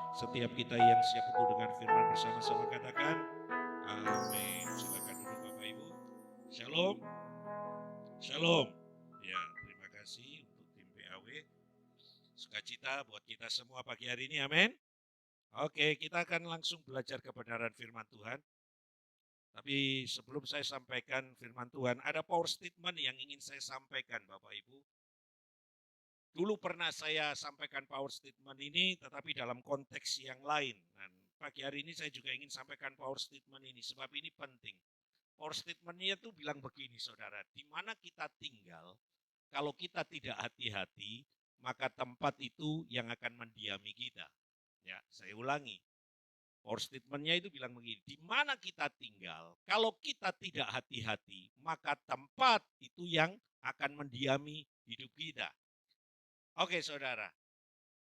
Setiap kita yang siap untuk dengar firman bersama-sama katakan, amin. Silakan duduk Bapak Ibu. Shalom, shalom. Ya, terima kasih untuk tim PAW. Sukacita buat kita semua pagi hari ini, amin. Oke, kita akan langsung belajar kebenaran firman Tuhan. Tapi sebelum saya sampaikan firman Tuhan, ada power statement yang ingin saya sampaikan Bapak Ibu. Dulu pernah saya sampaikan power statement ini, tetapi dalam konteks yang lain. Dan pagi hari ini saya juga ingin sampaikan power statement ini, sebab ini penting. Power statementnya itu bilang begini, saudara. Di mana kita tinggal, kalau kita tidak hati-hati, maka tempat itu yang akan mendiami kita. Ya, saya ulangi. Power statementnya itu bilang begini, di mana kita tinggal, kalau kita tidak hati-hati, maka tempat itu yang akan mendiami hidup kita. Oke, saudara.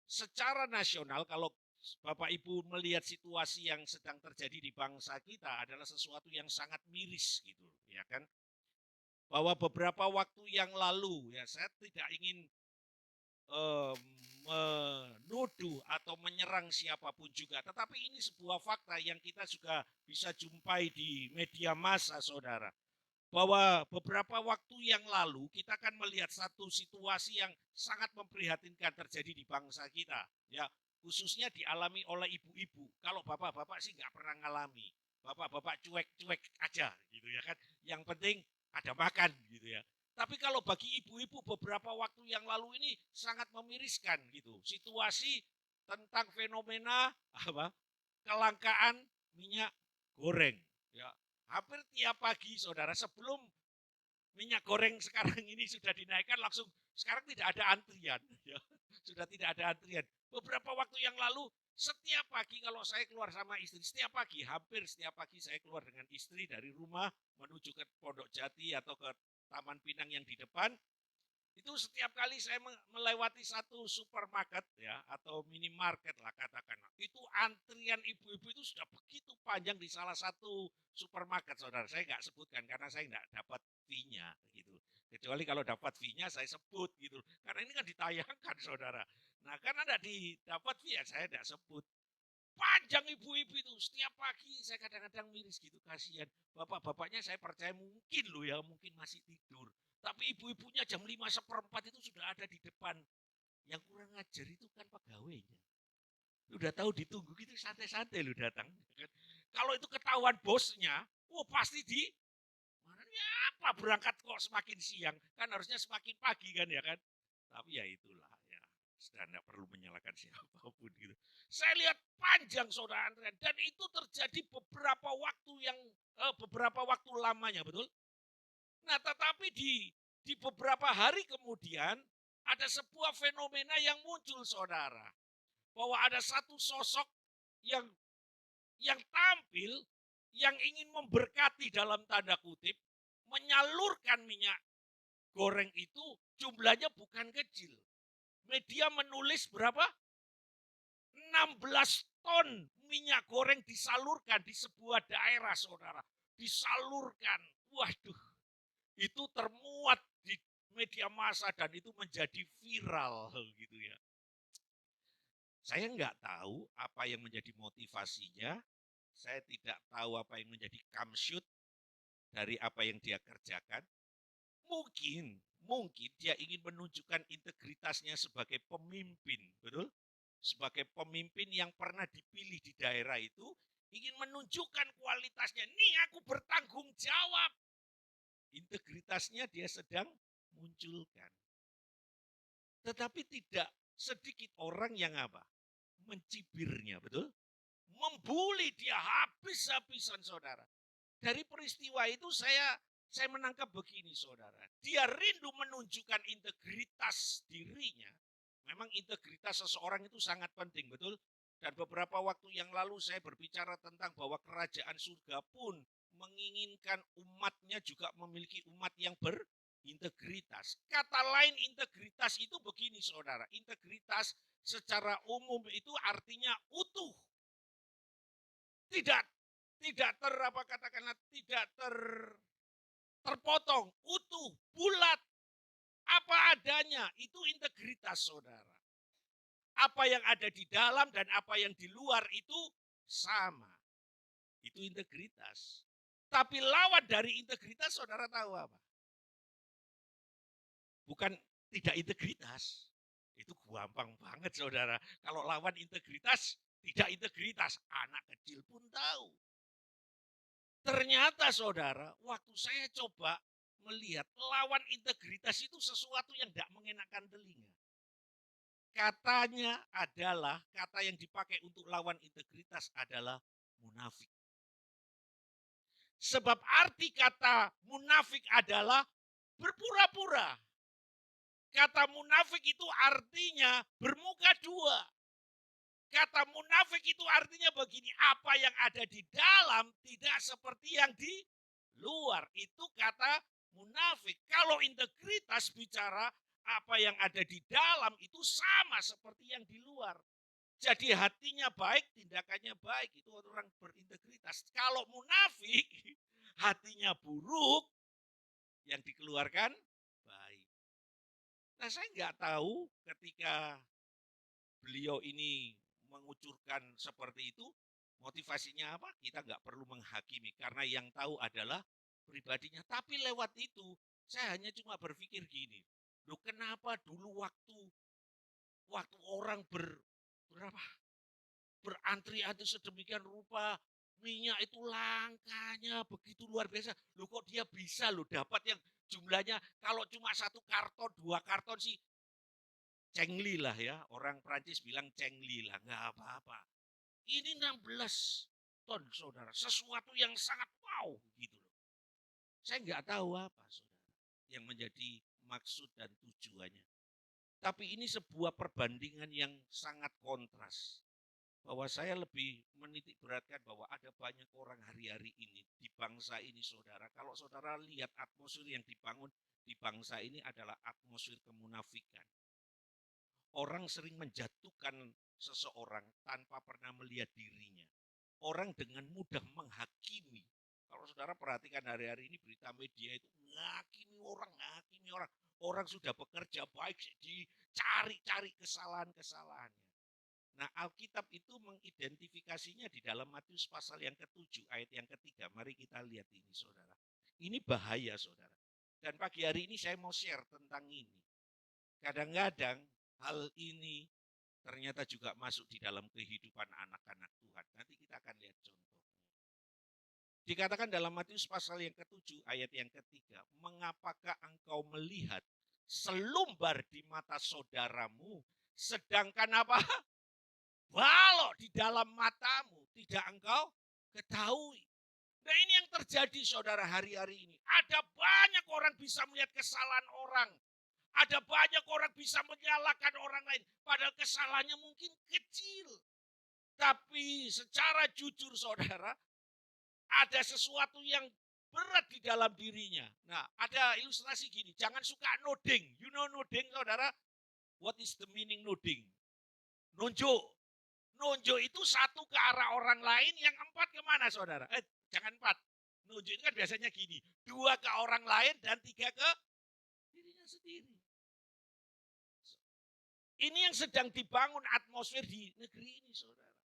Secara nasional kalau Bapak Ibu melihat situasi yang sedang terjadi di bangsa kita adalah sesuatu yang sangat miris gitu, ya kan? Bahwa beberapa waktu yang lalu ya saya tidak ingin menuduh atau menyerang siapapun juga, tetapi ini sebuah fakta yang kita juga bisa jumpai di media massa, saudara. Bahwa beberapa waktu yang lalu kita akan melihat satu situasi yang sangat memprihatinkan terjadi di bangsa kita. Ya, khususnya dialami oleh ibu-ibu. Kalau bapak-bapak sih nggak pernah ngalami. Bapak-bapak cuek-cuek aja gitu ya kan. Yang penting ada makan gitu ya. Tapi kalau bagi ibu-ibu beberapa waktu yang lalu ini sangat memiriskan gitu. Situasi tentang fenomena apa? Kelangkaan minyak goreng. Ya, hampir tiap pagi saudara sebelum minyak goreng sekarang ini sudah dinaikkan langsung sekarang tidak ada antrian ya. Sudah tidak ada antrian. Beberapa waktu yang lalu setiap pagi kalau saya keluar sama istri, setiap pagi, hampir setiap pagi saya keluar dengan istri dari rumah menuju ke Pondok Jati atau ke Taman Pinang yang di depan, itu setiap kali saya melewati satu supermarket ya atau minimarket lah katakan, itu antrian ibu-ibu itu sudah begitu panjang di salah satu supermarket, saudara. Saya nggak sebutkan karena saya nggak dapat fee-nya gitu. Kecuali kalau dapat fee-nya saya sebut gitu. Karena ini kan ditayangkan, saudara. Nah, karena tidak didapat fee ya saya tidak sebut. Panjang ibu-ibu itu setiap pagi saya kadang-kadang miris gitu, kasihan. Bapak-bapaknya saya percaya mungkin loh ya, mungkin masih tidur. Tapi ibu-ibunya jam 5:15 itu sudah ada di depan. Yang kurang ajar itu kan pegawainya. Udah tahu ditunggu gitu santai-santai lo datang. Kalau itu ketahuan bosnya, oh pasti di mana apa berangkat kok semakin siang, kan harusnya semakin pagi kan ya kan. Tapi ya itulah ya, sudah tidak perlu menyalahkan siapapun gitu. Saya lihat panjang saudara antrian dan itu terjadi beberapa waktu lamanya, betul? Nah, tetapi di beberapa hari kemudian ada sebuah fenomena yang muncul, saudara, bahwa ada satu sosok yang tampil yang ingin memberkati dalam tanda kutip, menyalurkan minyak goreng itu jumlahnya bukan kecil. Media menulis berapa? 16 ton minyak goreng disalurkan di sebuah daerah, saudara. Disalurkan. Waduh, itu termuat di media massa dan itu menjadi viral gitu ya. Saya nggak tahu apa yang menjadi motivasinya. Saya tidak tahu apa yang menjadi kamshoot dari apa yang dia kerjakan. Mungkin dia ingin menunjukkan integritasnya sebagai pemimpin, betul? Sebagai pemimpin yang pernah dipilih di daerah itu, ingin menunjukkan kualitasnya. Nih aku bertanggung jawab. Integritasnya dia sedang munculkan. Tetapi tidak sedikit orang yang apa? Mencibirnya, betul? Membuli dia habis-habisan, saudara. Dari peristiwa itu saya menangkap begini, saudara. Dia rindu menunjukkan integritas dirinya. Memang integritas seseorang itu sangat penting, betul? Dan beberapa waktu yang lalu saya berbicara tentang bahwa kerajaan surga pun menginginkan umatnya juga memiliki umat yang berintegritas. Kata lain integritas itu begini, saudara. Integritas secara umum itu artinya utuh. Tidak tidak katakanlah tidak terpotong, utuh, bulat, apa adanya, itu integritas, saudara. Apa yang ada di dalam dan apa yang di luar itu sama. Itu integritas. Tapi lawan dari integritas saudara tahu apa? Bukan tidak integritas. Itu gampang banget saudara. Kalau lawan integritas, tidak integritas. Anak kecil pun tahu. Ternyata saudara, waktu saya coba melihat lawan integritas itu sesuatu yang tidak mengenakan telinga. Katanya adalah, kata yang dipakai untuk lawan integritas adalah munafik. Sebab arti kata munafik adalah berpura-pura. Kata munafik itu artinya bermuka dua. Kata munafik itu artinya begini, apa yang ada di dalam tidak seperti yang di luar. Itu kata munafik. Kalau integritas bicara apa yang ada di dalam itu sama seperti yang di luar. Jadi hatinya baik, tindakannya baik. Itu orang berintegritas. Kalau munafik, hatinya buruk, yang dikeluarkan baik. Nah saya nggak tahu ketika beliau ini mengucurkan seperti itu, motivasinya apa? Kita nggak perlu menghakimi. Karena yang tahu adalah pribadinya. Tapi lewat itu, saya hanya cuma berpikir gini. Loh kenapa dulu waktu orang berapa? Berantri-antri sedemikian rupa, minyak itu langkanya begitu luar biasa. Loh kok dia bisa loh dapat yang jumlahnya kalau cuma 1 karton, 2 karton sih cengli lah ya. Orang Prancis bilang cengli lah, nggak apa-apa. Ini 16 ton saudara, sesuatu yang sangat wow gitu loh. Saya nggak tahu apa saudara yang menjadi maksud dan tujuannya. Tapi ini sebuah perbandingan yang sangat kontras. Bahwa saya lebih menitik beratkan bahwa ada banyak orang hari-hari ini di bangsa ini saudara. Kalau saudara lihat atmosfer yang dibangun di bangsa ini adalah atmosfer kemunafikan. Orang sering menjatuhkan seseorang tanpa pernah melihat dirinya. Orang dengan mudah menghakimi. Kalau saudara perhatikan hari-hari ini berita media itu menghakimi orang. Orang sudah bekerja baik, dicari-cari kesalahan-kesalahannya. Nah Alkitab itu mengidentifikasinya di dalam Matius pasal yang ke-7 ayat yang ke-3. Mari kita lihat ini saudara. Ini bahaya saudara. Dan pagi hari ini saya mau share tentang ini. Kadang-kadang hal ini ternyata juga masuk di dalam kehidupan anak-anak Tuhan. Nanti kita akan lihat contohnya. Dikatakan dalam Matius pasal yang ke-7 ayat yang ke-3. Mengapakah engkau melihat selumbar di mata saudaramu sedangkan apa? Balok di dalam matamu tidak engkau ketahui. Nah ini yang terjadi saudara hari-hari ini. Ada banyak orang bisa melihat kesalahan orang. Ada banyak orang bisa menyalahkan orang lain. Padahal kesalahannya mungkin kecil. Tapi secara jujur saudara, ada sesuatu yang berat di dalam dirinya. Nah ada ilustrasi gini, jangan suka nuding. You know nuding saudara? What is the meaning nuding? Nunjuk. Nunjuk itu 1 ke arah orang lain, yang 4 kemana saudara? Jangan 4. Nunjuk itu kan biasanya gini. 2 ke orang lain dan 3 ke dirinya sendiri. Ini yang sedang dibangun atmosfer di negeri ini saudara.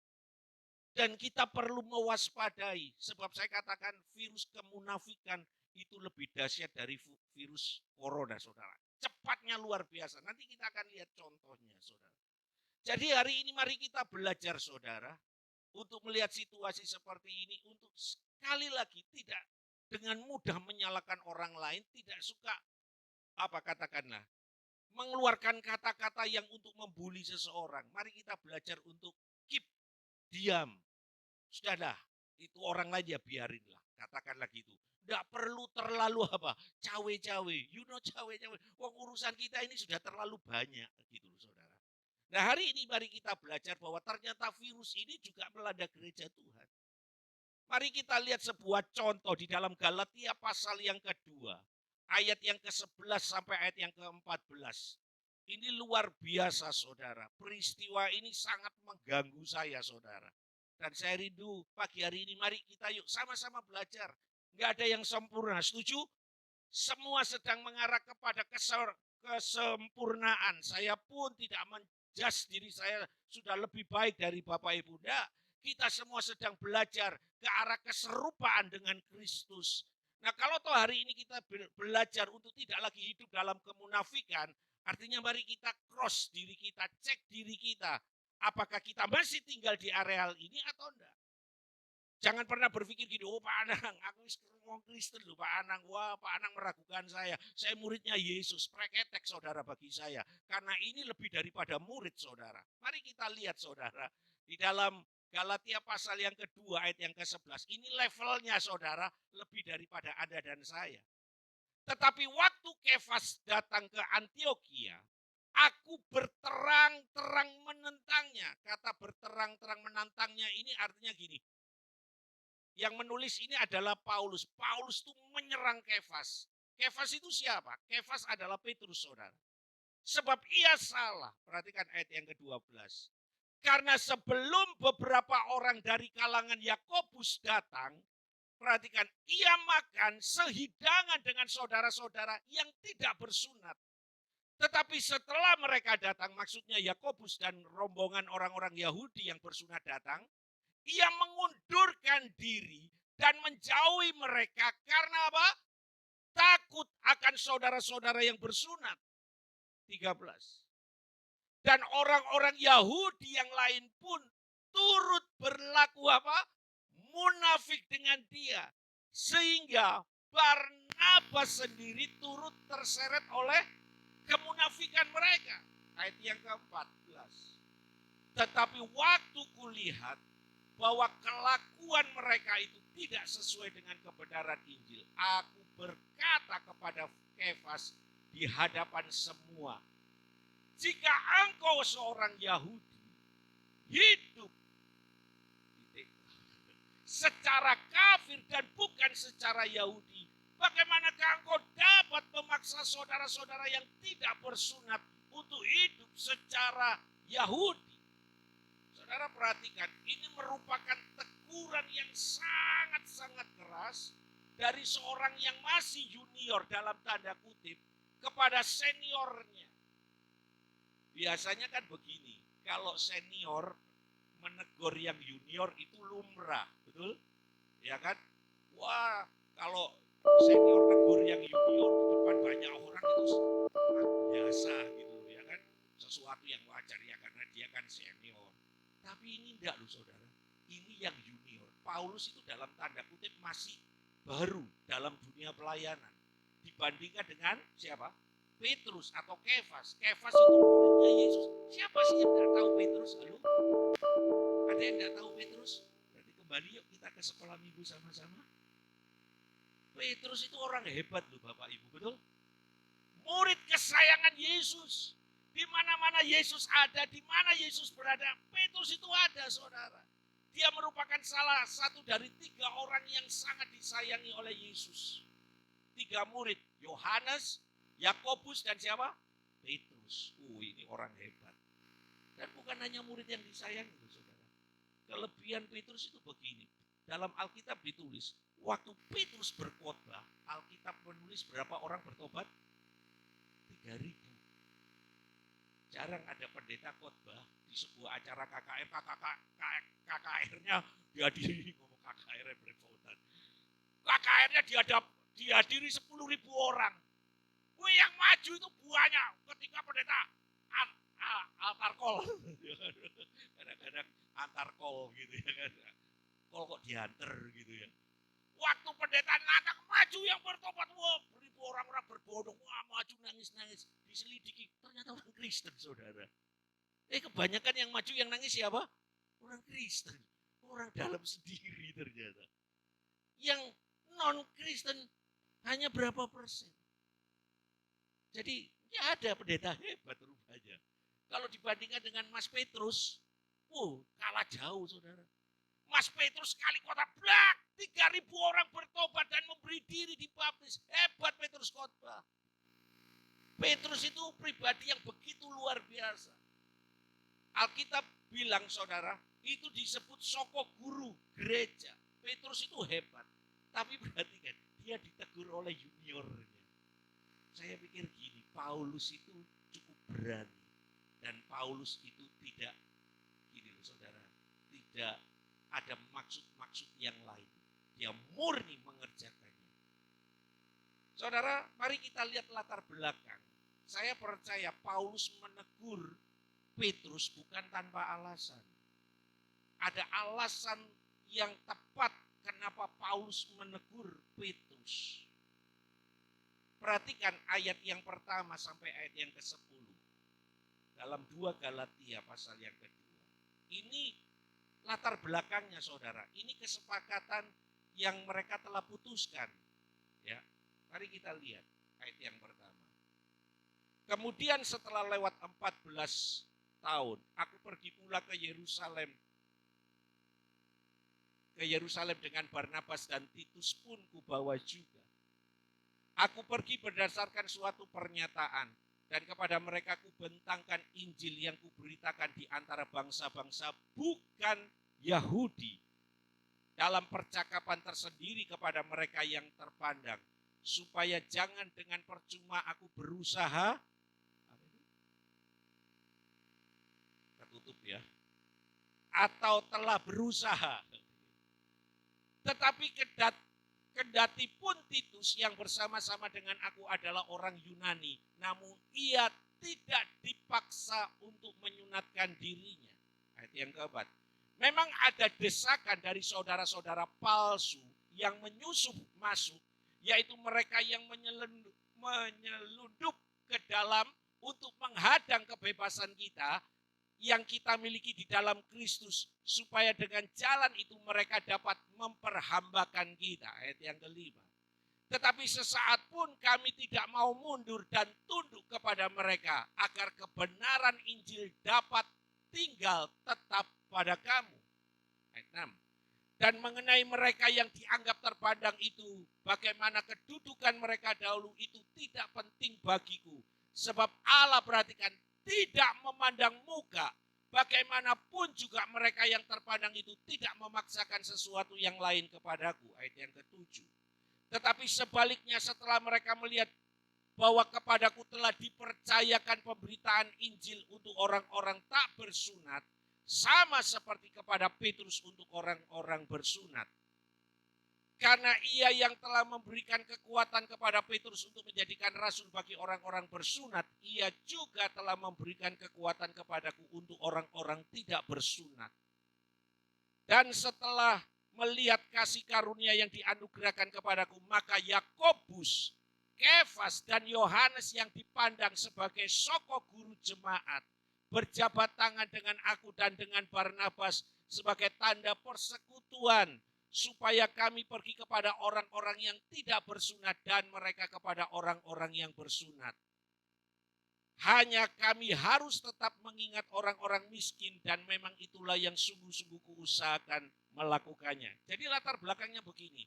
Dan kita perlu mewaspadai. Sebab saya katakan virus kemunafikan itu lebih dahsyat dari virus corona saudara. Cepatnya luar biasa. Nanti kita akan lihat contohnya saudara. Jadi hari ini mari kita belajar saudara, untuk melihat situasi seperti ini, untuk sekali lagi tidak dengan mudah menyalahkan orang lain, tidak suka katakanlah, mengeluarkan kata-kata yang untuk membuli seseorang. Mari kita belajar untuk keep diam. Sudahlah, itu orang lain ya biarinlah, katakanlah gitu. Tidak perlu terlalu cawe-cawe, cawe-cawe. Wong urusan kita ini sudah terlalu banyak gitu loh saudara. Nah hari ini mari kita belajar bahwa ternyata virus ini juga melanda gereja Tuhan. Mari kita lihat sebuah contoh di dalam Galatia pasal yang kedua. Ayat yang ke-11 sampai ayat yang ke-14. Ini luar biasa saudara. Peristiwa ini sangat mengganggu saya saudara. Dan saya rindu pagi hari ini mari kita yuk sama-sama belajar. Nggak ada yang sempurna, setuju? Semua sedang mengarah kepada kesempurnaan. Saya pun tidak mengadjust diri saya sudah lebih baik dari Bapak Ibu. Enggak, kita semua sedang belajar ke arah keserupaan dengan Kristus. Nah, kalau toh hari ini kita belajar untuk tidak lagi hidup dalam kemunafikan, artinya mari kita cross diri kita, cek diri kita. Apakah kita masih tinggal di areal ini atau enggak? Jangan pernah berpikir gini, oh Pak Anang, aku ngomong Kristen loh Pak Anang. Wah Pak Anang meragukan saya. Saya muridnya Yesus, preketek saudara bagi saya. Karena ini lebih daripada murid saudara. Mari kita lihat saudara. Di dalam Galatia pasal yang kedua ayat yang ke-11. Ini levelnya saudara lebih daripada Anda dan saya. Tetapi waktu Kefas datang ke Antioquia, aku berterang-terang menentangnya. Kata berterang-terang menantangnya ini artinya gini. Yang menulis ini adalah Paulus. Paulus itu menyerang Kefas. Kefas itu siapa? Kefas adalah Petrus, saudara. Sebab ia salah. Perhatikan ayat yang ke-12. Karena sebelum beberapa orang dari kalangan Yakobus datang, perhatikan, ia makan sehidangan dengan saudara-saudara yang tidak bersunat. Tetapi setelah mereka datang, maksudnya Yakobus dan rombongan orang-orang Yahudi yang bersunat datang, ia mengundurkan diri dan menjauhi mereka karena apa? Takut akan saudara-saudara yang bersunat. 13. Dan orang-orang Yahudi yang lain pun turut berlaku apa? Munafik dengan dia. Sehingga Barnabas sendiri turut terseret oleh kemunafikan mereka. Ayat yang ke-14. Tetapi waktu kulihat bahwa kelakuan mereka itu tidak sesuai dengan kebenaran Injil, aku berkata kepada Kefas di hadapan semua, jika engkau seorang Yahudi hidup secara kafir dan bukan secara Yahudi, bagaimanakah engkau dapat memaksa saudara-saudara yang tidak bersunat untuk hidup secara Yahudi? Saudara perhatikan, ini merupakan teguran yang sangat-sangat keras dari seorang yang masih junior dalam tanda kutip kepada seniornya. Biasanya kan begini, kalau senior menegur yang junior itu lumrah, betul? Ya kan? Wah, kalau senior negur yang junior di depan banyak orang itu biasa gitu ya kan? Sesuatu yang wajar ya karena dia kan senior. Tapi ini enggak loh saudara, ini yang junior. Paulus itu dalam tanda kutip masih baru dalam dunia pelayanan. Dibandingkan dengan siapa? Petrus atau Kefas. Kefas itu muridnya Yesus. Siapa sih yang enggak tahu Petrus? Halo? Ada yang enggak tahu Petrus? Berarti kembali yuk kita ke sekolah minggu sama-sama. Petrus itu orang hebat loh Bapak Ibu, betul? Murid kesayangan Yesus. Di mana-mana Yesus ada, di mana Yesus berada, Petrus itu ada, saudara. Dia merupakan salah satu dari 3 orang yang sangat disayangi oleh Yesus. 3 murid, Yohanes, Yakobus dan siapa? Petrus. Ini orang hebat. Dan bukan hanya murid yang disayangi, saudara. Kelebihan Petrus itu begini. Dalam Alkitab ditulis, waktu Petrus berkhotbah, Alkitab menulis berapa orang bertobat? 3.000. Jarang ada pendeta khotbah di sebuah acara KKR, KKR-nya dihadiri, ngomong KKR berlepotan. KKR-nya dihadiri 10.000 orang. Yang maju itu banyak ketika pendeta altar call. Kadang-kadang antar call gitu ya kan. Call kok diantar gitu ya. Waktu pendeta Natal maju yang bertobat, wah beribu orang-orang berbondong, wah maju nangis-nangis, diselidiki, ternyata orang Kristen saudara. Kebanyakan yang maju yang nangis siapa? Orang Kristen, orang dalam sendiri ternyata. Yang non-Kristen hanya berapa persen. Jadi ya ada pendeta hebat rupanya. Kalau dibandingkan dengan Mas Petrus, kalah jauh saudara. Mas Petrus sekali khotbah, 3.000 orang bertobat dan memberi diri dibaptis. Hebat Petrus khotbah. Petrus itu pribadi yang begitu luar biasa. Alkitab bilang saudara, itu disebut soko guru gereja. Petrus itu hebat. Tapi perhatikan, dia ditegur oleh juniornya. Saya pikir gini, Paulus itu cukup berani. Dan Paulus itu tidak, gini loh saudara, tidak ada maksud-maksud yang lain. Dia murni mengerjakannya. Saudara, mari kita lihat latar belakang. Saya percaya Paulus menegur Petrus bukan tanpa alasan. Ada alasan yang tepat kenapa Paulus menegur Petrus. Perhatikan ayat yang pertama sampai ayat yang ke-10. Dalam 2 Galatia pasal yang kedua. Ini latar belakangnya saudara. Ini kesepakatan yang mereka telah putuskan. Ya, mari kita lihat ayat yang pertama. Kemudian setelah lewat 14 tahun, aku pergi pula ke Yerusalem. Ke Yerusalem dengan Barnabas dan Titus pun kubawa juga. Aku pergi berdasarkan suatu pernyataan, dan kepada mereka kubentangkan Injil yang kuberitakan di antara bangsa-bangsa bukan Yahudi, dalam percakapan tersendiri kepada mereka yang terpandang, supaya jangan dengan percuma aku berusaha, tertutup ya, atau telah berusaha. Tetapi kendati pun Titus yang bersama-sama dengan aku adalah orang Yunani, namun ia tidak dipaksa untuk menyunatkan dirinya. Ayat yang keempat. Memang ada desakan dari saudara-saudara palsu yang menyusup masuk, yaitu mereka yang menyelundup ke dalam untuk menghadang kebebasan kita yang kita miliki di dalam Kristus, supaya dengan jalan itu mereka dapat memperhambakan kita. Ayat yang kelima. Tetapi sesaat pun kami tidak mau mundur dan tunduk kepada mereka, agar kebenaran Injil dapat tinggal tetap pada kamu. Ayat 6. Dan mengenai mereka yang dianggap terpandang itu, bagaimana kedudukan mereka dahulu itu tidak penting bagiku. Sebab Allah, perhatikan, tidak memandang muka. Bagaimanapun juga mereka yang terpandang itu tidak memaksakan sesuatu yang lain kepadaku. Ayat yang ke-7. Tetapi sebaliknya setelah mereka melihat bahwa kepadaku telah dipercayakan pemberitaan Injil untuk orang-orang tak bersunat, sama seperti kepada Petrus untuk orang-orang bersunat. Karena ia yang telah memberikan kekuatan kepada Petrus untuk menjadikan rasul bagi orang-orang bersunat, ia juga telah memberikan kekuatan kepadaku untuk orang-orang tidak bersunat. Dan setelah melihat kasih karunia yang dianugerahkan kepadaku, maka Yakobus, Kefas, dan Yohanes yang dipandang sebagai sokok guru jemaat, berjabat tangan dengan aku dan dengan Barnabas sebagai tanda persekutuan, supaya kami pergi kepada orang-orang yang tidak bersunat dan mereka kepada orang-orang yang bersunat. Hanya kami harus tetap mengingat orang-orang miskin, dan memang itulah yang sungguh-sungguh kuusahakan melakukannya. Jadi latar belakangnya begini.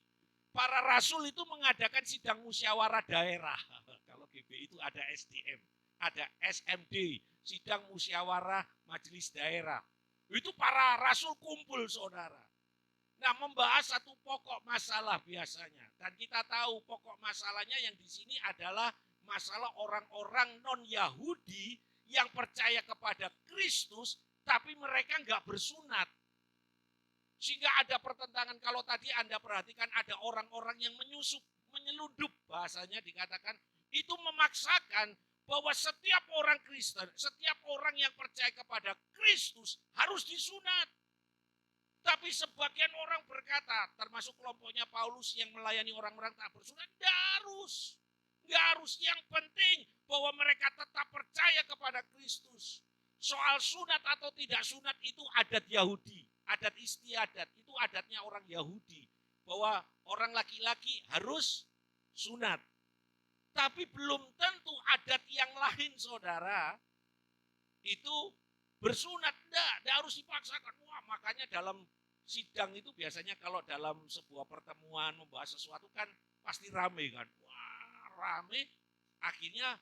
Para rasul itu mengadakan sidang musyawarah daerah. Kalau GB itu ada SDM, ada SMD, sidang musyawarah majelis daerah. Itu para rasul kumpul saudara. Nah, membahas satu pokok masalah biasanya. Dan kita tahu pokok masalahnya yang di sini adalah masalah orang-orang non-Yahudi yang percaya kepada Kristus, tapi mereka nggak bersunat. Sehingga ada pertentangan. Kalau tadi Anda perhatikan ada orang-orang yang menyusup, menyelundup, bahasanya dikatakan, itu memaksakan bahwa setiap orang Kristen, setiap orang yang percaya kepada Kristus harus disunat. Tapi sebagian orang berkata, termasuk kelompoknya Paulus yang melayani orang-orang tak bersunat, tidak harus. Tidak harus. Yang penting bahwa mereka tetap percaya kepada Kristus. Soal sunat atau tidak sunat itu adat Yahudi. Adat istiadat itu adatnya orang Yahudi. Bahwa orang laki-laki harus sunat. Tapi belum tentu adat yang lain saudara itu bersunat. Tidak harus dipaksakan. Wah, makanya dalam sidang itu biasanya kalau dalam sebuah pertemuan membahas sesuatu kan pasti rame kan. Wah, rame. Akhirnya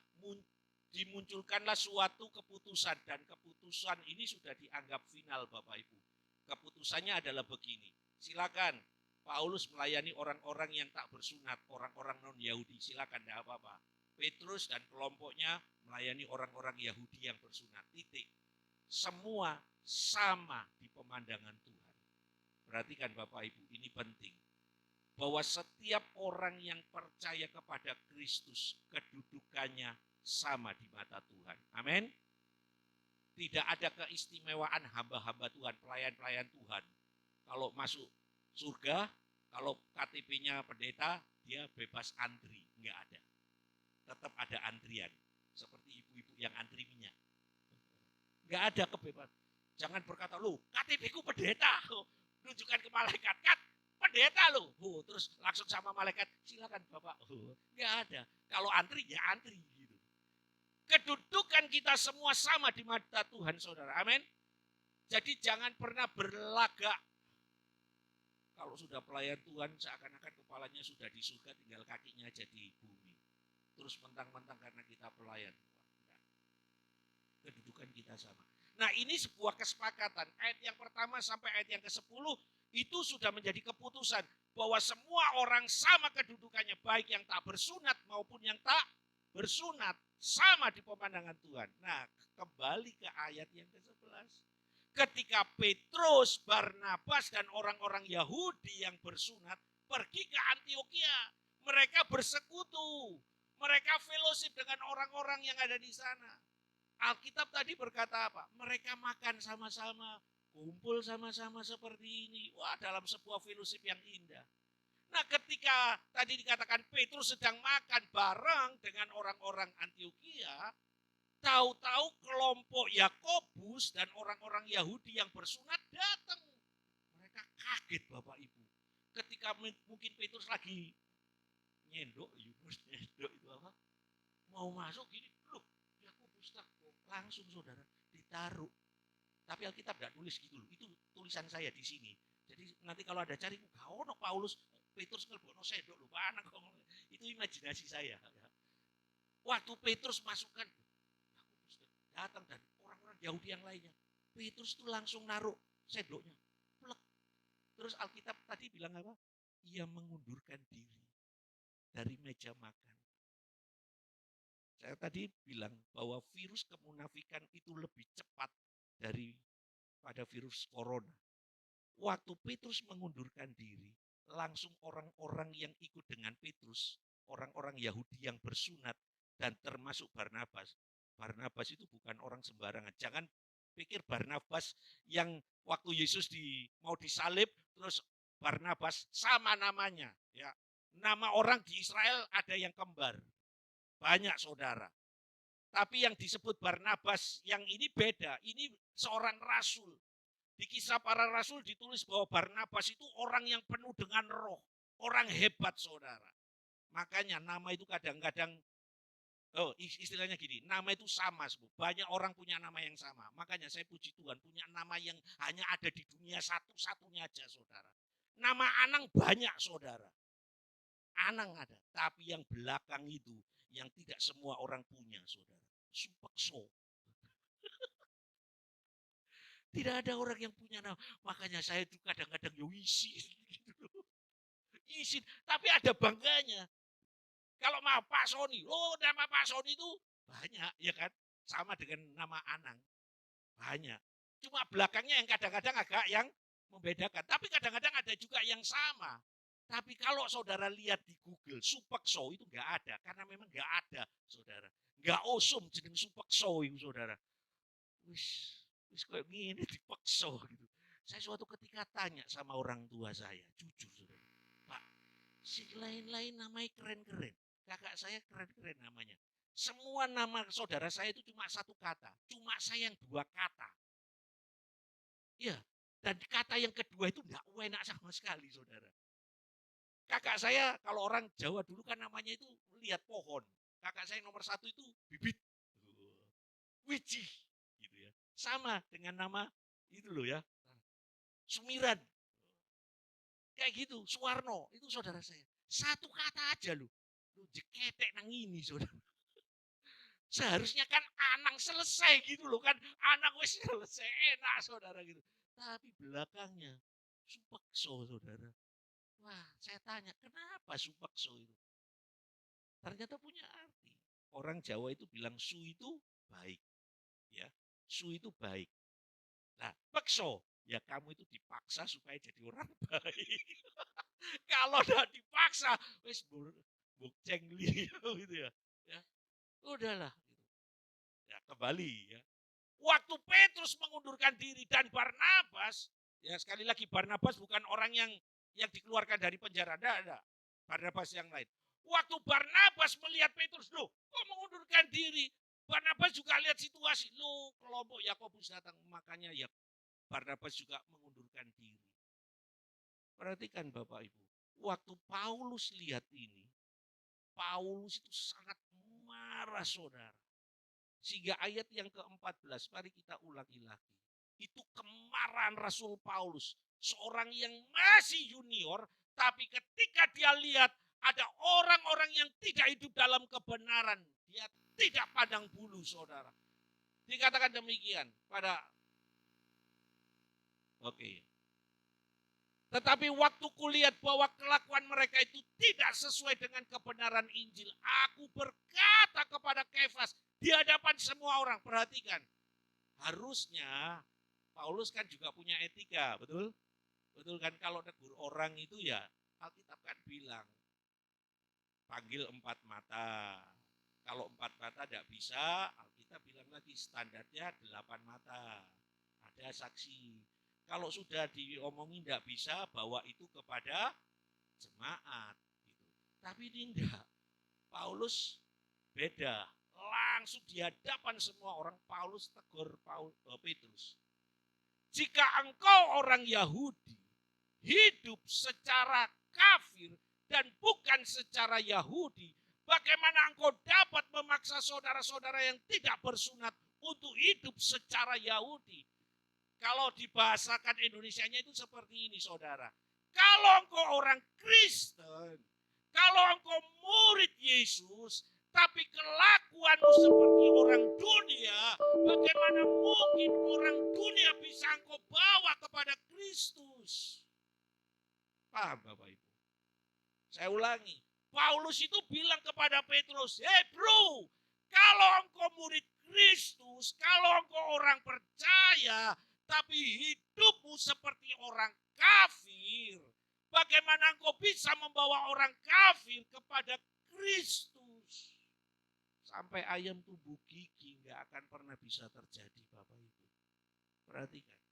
dimunculkanlah suatu keputusan, dan keputusan ini sudah dianggap final Bapak Ibu. Keputusannya adalah begini. Silakan Paulus melayani orang-orang yang tak bersunat, orang-orang non-Yahudi. Silakan, tidak apa-apa. Petrus dan kelompoknya melayani orang-orang Yahudi yang bersunat. Titik. Semua sama di pemandangan Tuhan. Perhatikan Bapak Ibu, ini penting. Bahwa setiap orang yang percaya kepada Kristus, kedudukannya sama di mata Tuhan. Amin. Tidak ada keistimewaan hamba-hamba Tuhan, pelayan-pelayan Tuhan. Kalau masuk surga, kalau KTP-nya pendeta, dia bebas antri. Enggak ada. Tetap ada antrian. Seperti ibu-ibu yang antri minyak. Enggak ada kebebasan. Jangan berkata, loh KTP-ku pendeta. Tunjukkan ke malaikat. Kan pendeta loh. Terus langsung sama malaikat, silakan Bapak. Enggak ada. Kalau antri, ya antri. Kedudukan kita semua sama di mata Tuhan, saudara. Amin. Jadi jangan pernah berlagak. Kalau sudah pelayan Tuhan, seakan-akan kepalanya sudah di surga, tinggal kakinya jadi bumi. Terus mentang-mentang karena kita pelayan. Kedudukan kita sama. Nah, ini sebuah kesepakatan. Ayat yang pertama sampai ayat yang ke-10 itu sudah menjadi keputusan bahwa semua orang sama kedudukannya, baik yang tak bersunat maupun yang tak bersunat, sama di pemandangan Tuhan. Nah, kembali ke ayat yang ke-11. Ketika Petrus, Barnabas, dan orang-orang Yahudi yang bersunat pergi ke Antiokhia, mereka bersekutu, mereka fellowship dengan orang-orang yang ada di sana. Alkitab tadi berkata apa? Mereka makan sama-sama, kumpul sama-sama seperti ini. Wah, dalam sebuah fellowship yang indah. Nah, ketika tadi dikatakan Petrus sedang makan bareng dengan orang-orang Antiokhia, tahu-tahu kelompok Yakobus dan orang-orang Yahudi yang bersunat datang. Mereka kaget Bapak Ibu. Ketika mungkin Petrus lagi nyendok itu apa? Mau masuk gini, loh, Yakobus langsung saudara ditaruh. Tapi Alkitab tidak tulis gitu loh. Itu tulisan saya di sini. Jadi nanti kalau ada cari, gak ono Paulus Petrus ngelbono sendok lho, anak itu imajinasi saya. Waktu Petrus masukkan, datang dan orang-orang Yahudi yang lainnya, Petrus itu langsung naruh sendoknya, plek. Terus Alkitab tadi bilang apa? Ia mengundurkan diri dari meja makan. Saya tadi bilang bahwa virus kemunafikan itu lebih cepat daripada virus corona. Waktu Petrus mengundurkan diri, langsung orang-orang yang ikut dengan Petrus, orang-orang Yahudi yang bersunat, dan termasuk Barnabas. Barnabas itu bukan orang sembarangan. Jangan pikir Barnabas yang waktu Yesus mau disalib, terus Barnabas sama namanya. Ya, nama orang di Israel ada yang kembar. Banyak saudara. Tapi yang disebut Barnabas yang ini beda. Ini seorang rasul. Di Kisah Para Rasul ditulis bahwa Barnabas itu orang yang penuh dengan roh. Orang hebat saudara. Makanya nama itu kadang-kadang, istilahnya gini, nama itu sama. Banyak orang punya nama yang sama. Makanya saya puji Tuhan punya nama yang hanya ada di dunia satu-satunya aja saudara. Nama Anang banyak saudara. Anang ada. Tapi yang belakang itu yang tidak semua orang punya saudara. Supekso. Tidak ada orang yang punya nama. Makanya saya itu kadang-kadang isin. Isin. Tapi ada bangganya. Kalau mau Pak Sony. Nama Pak Sony itu banyak. Ya kan. Sama dengan nama Anang. Banyak. Cuma belakangnya yang kadang-kadang agak yang membedakan. Tapi kadang-kadang ada juga yang sama. Tapi kalau saudara lihat di Google. Supekso itu enggak ada. Karena memang enggak ada saudara. Enggak usum jeneng Supekso itu saudara. Wis kayak gini dipaksa gitu. Saya suatu ketika tanya sama orang tua saya, jujur saudara, Pak, si lain-lain namanya keren-keren. Kakak saya keren-keren namanya. Semua nama saudara saya itu cuma satu kata. Cuma saya yang dua kata. Ya, dan kata yang kedua itu enggak enak sama sekali saudara. Kakak saya kalau orang Jawa dulu kan namanya itu lihat pohon. Kakak saya nomor satu itu bibit. Wiji. Gitu ya. Sama dengan nama itu loh ya. Sumiran. Kayak gitu, Suwarno, itu saudara saya. Satu kata aja loh. Lu jeketek nang ini saudara. Seharusnya kan Anang selesai gitu loh kan. Anang wis selesai enak saudara gitu. Tapi belakangnya Supekso saudara. Wah, saya tanya, kenapa Supekso itu? Ternyata punya arti. Orang Jawa itu bilang su itu baik. Ya, su itu baik. Nah, pekso, ya kamu itu dipaksa supaya jadi orang baik. Kalau udah dipaksa, wis bukceng gitu ya. Ya, udahlah. Ya, kembali ya. Waktu Petrus mengundurkan diri dan Barnabas, ya sekali lagi Barnabas bukan orang yang dikeluarkan dari penjara, ada. Barnabas yang lain. Waktu Barnabas melihat Petrus, loh kok mengundurkan diri? Barnabas juga lihat situasi, loh kelompok Yakobus datang, makanya ya Barnabas juga mengundurkan diri. Perhatikan Bapak Ibu, waktu Paulus lihat ini, Paulus itu sangat marah saudara. Sehingga ayat yang ke-14, mari kita ulangi lagi. Itu kemarahan Rasul Paulus. Seorang yang masih junior, tapi ketika dia lihat ada orang-orang yang tidak hidup dalam kebenaran, dia tidak pandang bulu saudara. Dikatakan demikian pada Tetapi waktu kulihat bahwa kelakuan mereka itu tidak sesuai dengan kebenaran Injil, aku berkata kepada Kefas di hadapan semua orang, perhatikan. Harusnya Paulus kan juga punya etika, betul? Betul kan, kalau negur orang itu ya Alkitab kan bilang panggil 4 mata. Kalau 4 mata tidak bisa, Alkitab bilang lagi standarnya 8 mata. Ada saksi. Kalau sudah diomongin tidak bisa, bawa itu kepada jemaat. Gitu. Tapi ini enggak. Paulus beda. Langsung di hadapan semua orang, Paulus tegur Petrus. Jika engkau orang Yahudi, hidup secara kafir dan bukan secara Yahudi, bagaimana engkau dapat memaksa saudara-saudara yang tidak bersunat untuk hidup secara Yahudi? Kalau dibahasakan Indonesianya itu seperti ini saudara. Kalau engkau orang Kristen, kalau engkau murid Yesus, tapi kelakuanmu seperti orang dunia, bagaimana mungkin orang dunia bisa engkau bawa kepada Kristus? Paham Bapak Ibu? Saya ulangi. Paulus itu bilang kepada Petrus, "Hey bro, kalau engkau murid Kristus, kalau engkau orang percaya, tapi hidupmu seperti orang kafir, bagaimana engkau bisa membawa orang kafir kepada Kristus?" Sampai ayam tumbuh gigi nggak akan pernah bisa terjadi Bapak Ibu. Perhatikan.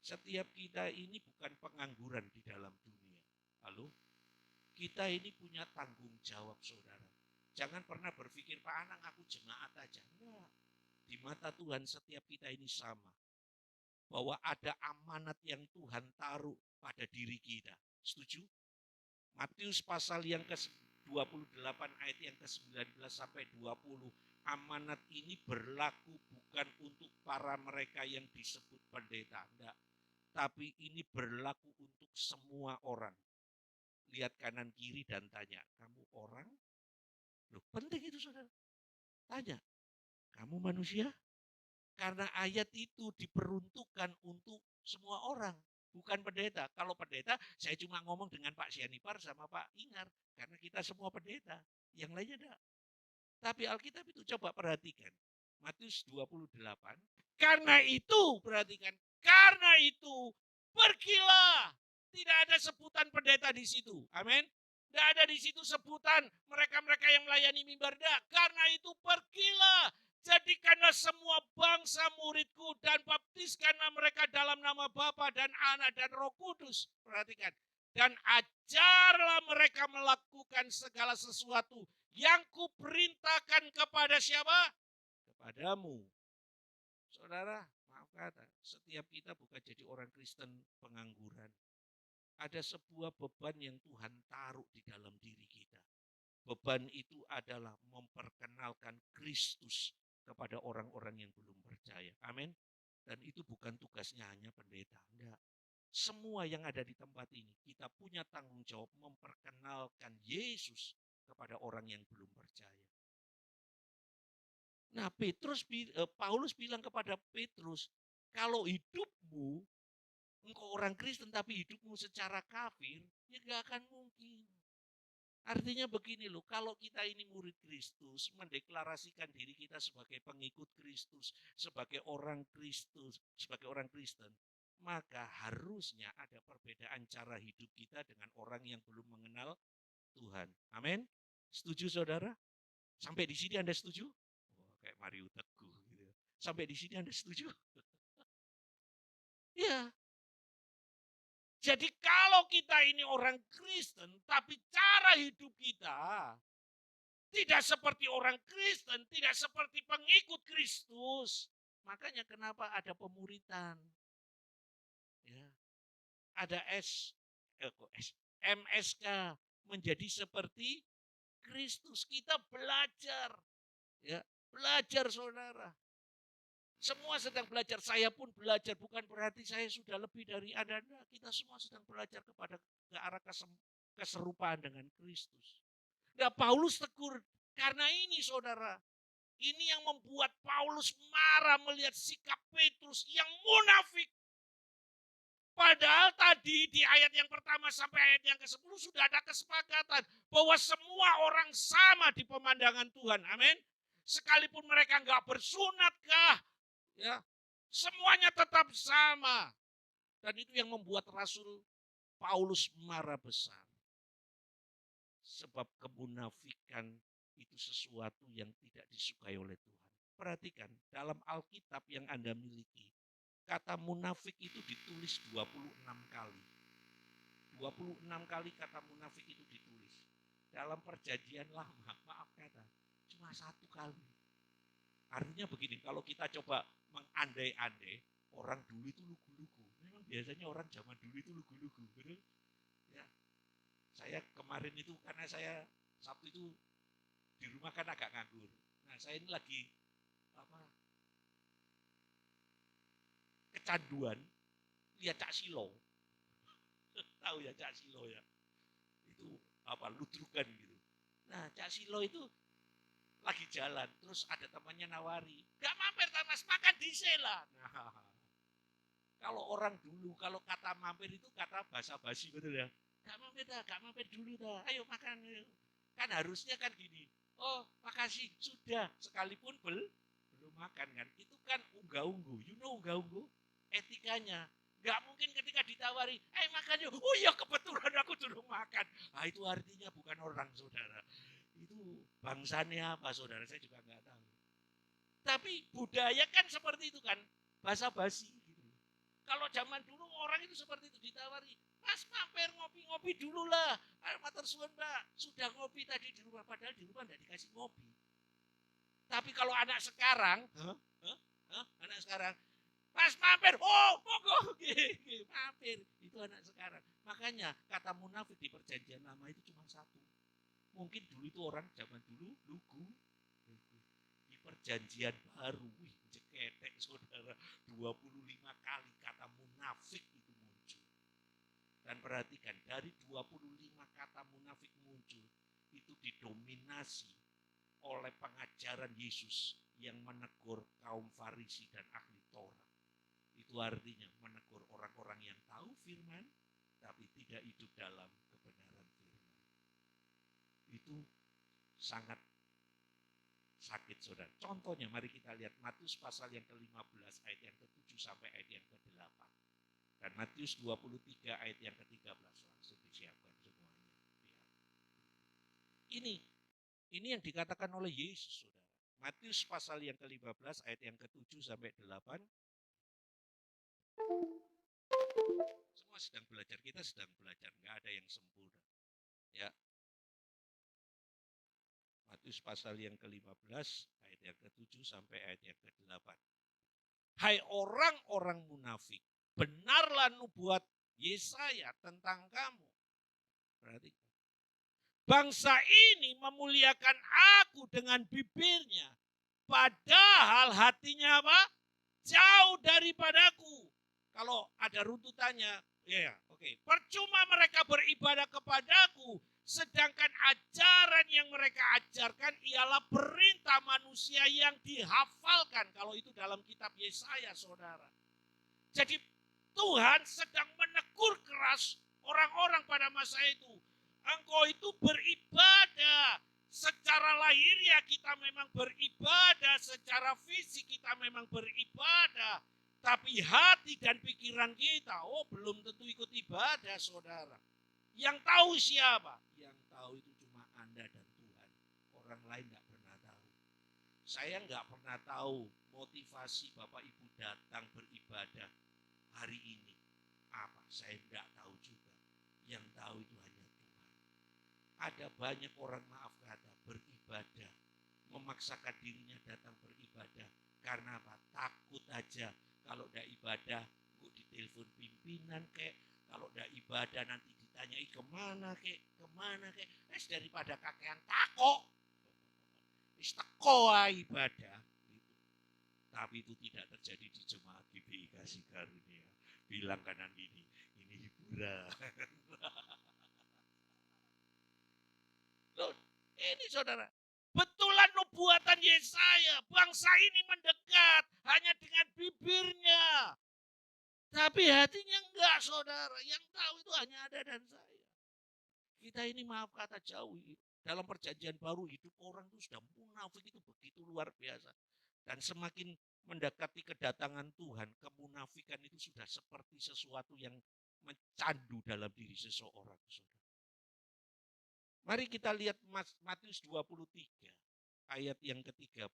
Setiap kita ini bukan pengangguran di dalam dunia. Halo? Kita ini punya tanggung jawab saudara. Jangan pernah berpikir, Pak Anang aku jemaat aja. Enggak. Di mata Tuhan setiap kita ini sama. Bahwa ada amanat yang Tuhan taruh pada diri kita. Setuju? Matius pasal yang ke-28 ayat yang ke-19 sampai 20. Amanat ini berlaku bukan untuk para mereka yang disebut pendeta. Enggak. Tapi ini berlaku untuk semua orang. Lihat kanan kiri dan tanya, kamu orang? Loh, penting itu saudara. Tanya, kamu manusia? Karena ayat itu diperuntukkan untuk semua orang, bukan pendeta. Kalau pendeta, saya cuma ngomong dengan Pak Sianipar sama Pak Ingar, karena kita semua pendeta. Yang lainnya enggak. Tapi Alkitab itu coba perhatikan. Matius 28. Karena itu, perhatikan. Karena itu, pergilah. Tidak ada sebutan pendeta di situ. Amin. Tidak ada di situ sebutan mereka-mereka yang melayani mimbar. Karena itu pergilah. Jadikanlah semua bangsa muridku dan baptiskanlah mereka dalam nama Bapa dan Anak dan Roh Kudus. Perhatikan. Dan ajarlah mereka melakukan segala sesuatu yang kuperintahkan kepada siapa? Kepadamu. Saudara, maaf kata, setiap kita bukan jadi orang Kristen pengangguran. Ada sebuah beban yang Tuhan taruh di dalam diri kita. Beban itu adalah memperkenalkan Kristus kepada orang-orang yang belum percaya. Amin. Dan itu bukan tugasnya hanya pendeta. Enggak. Semua yang ada di tempat ini, kita punya tanggung jawab memperkenalkan Yesus kepada orang yang belum percaya. Nah, Paulus bilang kepada Petrus, kalau hidupmu, engkau orang Kristen tapi hidupmu secara kafir, ya gak akan mungkin. Artinya begini loh, kalau kita ini murid Kristus, mendeklarasikan diri kita sebagai pengikut Kristus, sebagai orang Kristus, sebagai orang Kristen, maka harusnya ada perbedaan cara hidup kita dengan orang yang belum mengenal Tuhan. Amin. Setuju saudara? Sampai di sini Anda setuju? Oh, kayak Mario Teguh gitu. Sampai di sini Anda setuju? Ya. Jadi kalau kita ini orang Kristen, tapi cara hidup kita tidak seperti orang Kristen, tidak seperti pengikut Kristus. Makanya kenapa ada pemuritan. Ya. Ada MSK menjadi seperti Kristus. Kita belajar. Ya, belajar saudara. Semua sedang belajar, saya pun belajar, bukan berarti saya sudah lebih dari Anda. Kita semua sedang belajar kepada ke arah keserupaan dengan Kristus. Nah, Paulus tegur karena ini saudara, ini yang membuat Paulus marah melihat sikap Petrus yang munafik. Padahal tadi di ayat yang pertama sampai ayat yang ke-10 sudah ada kesepakatan bahwa semua orang sama di pemandangan Tuhan. Amin. Sekalipun mereka enggak bersunatkah, ya, semuanya tetap sama. Dan itu yang membuat Rasul Paulus marah besar. Sebab kemunafikan itu sesuatu yang tidak disukai oleh Tuhan. Perhatikan, dalam Alkitab yang Anda miliki, kata munafik itu ditulis 26 kali. 26 kali kata munafik itu ditulis. Dalam perjanjian lama, maaf kata, cuma 1 kali. Artinya begini, kalau kita coba mengandai-andai, orang dulu itu lugu-lugu. Memang biasanya orang zaman dulu itu lugu-lugu. Betul? Ya. Saya kemarin itu, karena saya Sabtu itu di rumah kan agak nganggur. Nah saya ini lagi kecanduan lihat Cak Silo. Tahu ya Cak Silo ya? Itu ludrukan gitu. Nah Cak Silo itu lagi jalan, terus ada temannya nawari, gak mampir Mas, makan di sela. Nah, kalau orang dulu, kalau kata mampir itu kata basa-basi, betul ya. Gak mampir dulu dah, ayo makan. Kan harusnya kan gini, oh makasih, sudah, sekalipun belum makan kan. Itu kan unggah-ungguh, you know unggah-ungguh, etikanya. Gak mungkin ketika ditawari, makan yuk, oh iya kebetulan aku dulu makan. Nah itu artinya bukan orang saudara. Itu bangsanya apa saudara, saya juga nggak tahu. Tapi budaya kan seperti itu kan, basa-basi gitu. Kalau zaman dulu orang itu seperti itu, ditawari, Mas mampir ngopi-ngopi dulu lah. Matur suwun Mbak, sudah ngopi tadi di rumah, padahal di rumah nggak dikasih ngopi. Tapi kalau anak sekarang, anak sekarang, Mas mampir, oh monggo, mampir. Itu anak sekarang. Makanya kata munafik di perjanjian lama itu cuma 1. Mungkin dulu itu orang zaman dulu lugu. Di perjanjian baru, ceketek saudara, 25 kali kata munafik itu muncul. Dan perhatikan, dari 25 kata munafik muncul, itu didominasi oleh pengajaran Yesus yang menegur kaum Farisi dan ahli Taurat. Itu artinya menegur orang-orang yang tahu firman, tapi tidak hidup dalam kebenaran firman. Itu sangat sakit saudara. Contohnya mari kita lihat Matius pasal yang ke-15 ayat yang ke-7 sampai ayat yang ke-8. Dan Matius 23 ayat yang ke-13 langsung disiapkan semuanya. Ini yang dikatakan oleh Yesus saudara. Matius pasal yang ke-15 ayat yang ke-7 sampai 8. Semua sedang belajar, kita sedang belajar, nggak ada yang sempurna. Ya. Matius pasal yang ke-15 ayat yang ke-7 sampai ayat yang ke-8. Hai orang-orang munafik, benarlah nubuat Yesaya tentang kamu. Perhatikan. Bangsa ini memuliakan aku dengan bibirnya, padahal hatinya apa? Jauh daripadaku. Kalau ada runtutannya, ya, oke. Percuma mereka beribadah kepadaku, sedangkan ajaran yang mereka ajarkan ialah perintah manusia yang dihafalkan. Kalau itu dalam kitab Yesaya, saudara. Jadi Tuhan sedang menegur keras orang-orang pada masa itu. Engkau itu beribadah. Secara lahir ya kita memang beribadah, secara fisik kita memang beribadah. Tapi hati dan pikiran kita, belum tentu ikut ibadah saudara. Yang tahu siapa? Yang tahu itu cuma Anda dan Tuhan. Orang lain nggak pernah tahu. Saya nggak pernah tahu motivasi Bapak Ibu datang beribadah hari ini. Apa? Saya nggak tahu juga. Yang tahu itu hanya Tuhan. Ada banyak orang, maaf kata, beribadah, memaksakan dirinya datang beribadah. Karena apa? Takut aja kalau udah ibadah, kok ditelepon pimpinan kek. Kalau udah ibadah nanti ditanyai kemana kek. Daripada kakean takok. Teko ibadah. Gitu. Tapi itu tidak terjadi di jemaat GBI Kasih Karunia. Bilang kanan ini hiburan. Loh, ini saudara, betulan nubuatan Yesaya, bangsa ini mendekat hanya dengan bibirnya. Tapi hatinya enggak saudara, yang tahu itu hanya ada dan saya. Kita ini maaf kata jauh, dalam perjanjian baru hidup orang itu sudah munafik itu begitu luar biasa. Dan semakin mendekati kedatangan Tuhan, kemunafikan itu sudah seperti sesuatu yang mencandu dalam diri seseorang. Saudara. Mari kita lihat Matius 23 ayat yang ke-13.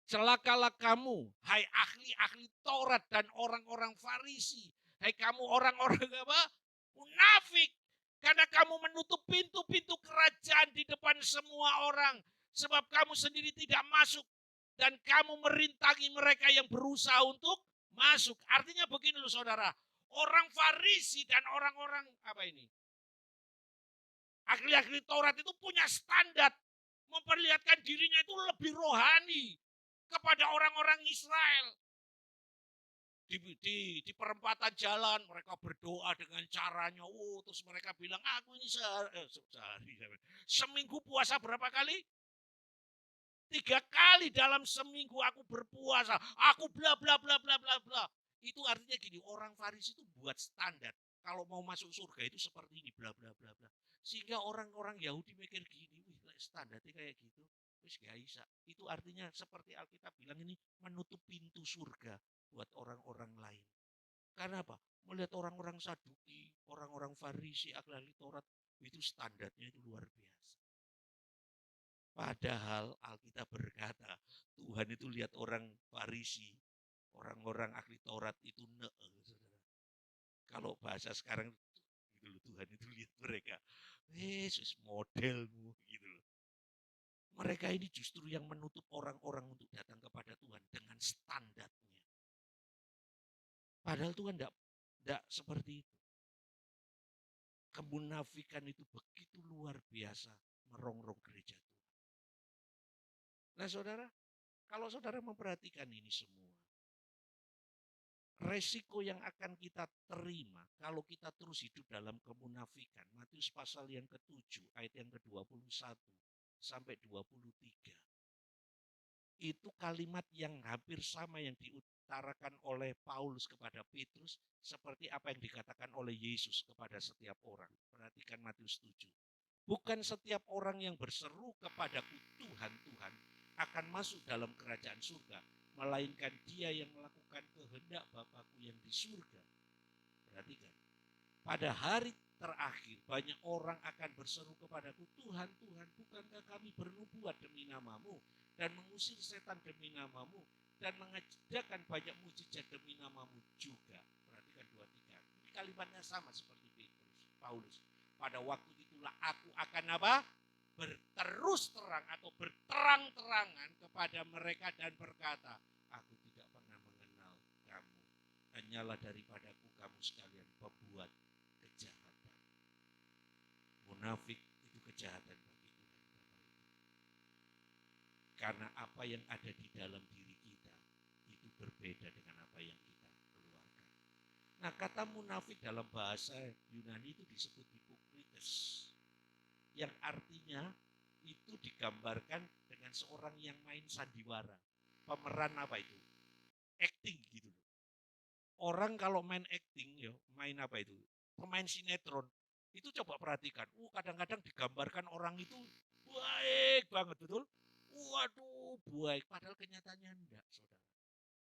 Celakalah kamu, hai ahli-ahli Taurat dan orang-orang Farisi. Hai kamu orang-orang apa? Munafik. Karena kamu menutup pintu-pintu kerajaan di depan semua orang. Sebab kamu sendiri tidak masuk. Dan kamu merintangi mereka yang berusaha untuk masuk. Artinya begini loh saudara. Orang Farisi dan orang-orang apa ini? Ahli-ahli Taurat itu punya standar. Memperlihatkan dirinya itu lebih rohani kepada orang-orang Israel. Di perempatan jalan mereka berdoa dengan caranya. Terus mereka bilang, aku ini seminggu puasa berapa kali? 3 kali dalam seminggu aku berpuasa. Aku bla bla bla bla bla bla. Itu artinya gini, orang Farisi itu buat standar. Kalau mau masuk surga itu seperti ini, bla bla bla bla. Sehingga orang-orang Yahudi mikir gini, standarnya kayak gitu. Terus gak bisa. Itu artinya seperti Alkitab bilang ini menutup pintu surga buat orang-orang lain. Karena apa? Melihat orang-orang Saduki, orang-orang Farisi, ahli Taurat, itu standarnya itu luar biasa. Padahal Alkitab berkata, Tuhan itu lihat orang Farisi, orang-orang ahli Taurat itu saudara. Kalau bahasa sekarang gitu loh, Tuhan itu lihat mereka, Yesus modelmu gitu loh. Mereka ini justru yang menutup orang-orang untuk datang kepada Tuhan dengan standarnya. Padahal Tuhan tidak seperti itu. Kemunafikan itu begitu luar biasa merongrong gereja Tuhan. Nah saudara, kalau saudara memperhatikan ini semua, resiko yang akan kita terima kalau kita terus hidup dalam kemunafikan. Matius pasal yang ke-7 ayat yang ke-21 sampai 23. Itu kalimat yang hampir sama yang diutarakan oleh Paulus kepada Petrus seperti apa yang dikatakan oleh Yesus kepada setiap orang. Perhatikan Matius 7. Bukan setiap orang yang berseru kepadaku Tuhan, Tuhan akan masuk dalam kerajaan surga, melainkan dia yang melakukan kehendak Bapakku yang di surga. Perhatikan, pada hari terakhir banyak orang akan berseru kepadaku, Tuhan, Tuhan, bukankah kami bernubuat demi namamu dan mengusir setan demi namamu dan mengerjakan banyak mujizat demi namamu juga. Perhatikan 2-3. Ini kalimatnya sama seperti Petrus, Paulus. Pada waktu itulah aku akan apa? Berterus terang atau berterang-terangan kepada mereka dan berkata, aku tidak pernah mengenal kamu. Hanyalah daripadaku kamu sekalian pembuat kejahatan. Munafik itu kejahatan bagi Tuhan. Karena apa yang ada di dalam diri kita itu berbeda dengan apa yang kita keluarkan. Nah, kata munafik dalam bahasa Yunani itu disebut hipokrites. Yang artinya itu digambarkan dengan seorang yang main sandiwara. Pemeran apa itu? Acting gitu. Orang kalau main acting, ya, main apa itu? Pemain sinetron, itu coba perhatikan. Kadang-kadang digambarkan orang itu baik banget, betul? Waduh, baik. Padahal kenyataannya enggak, saudara.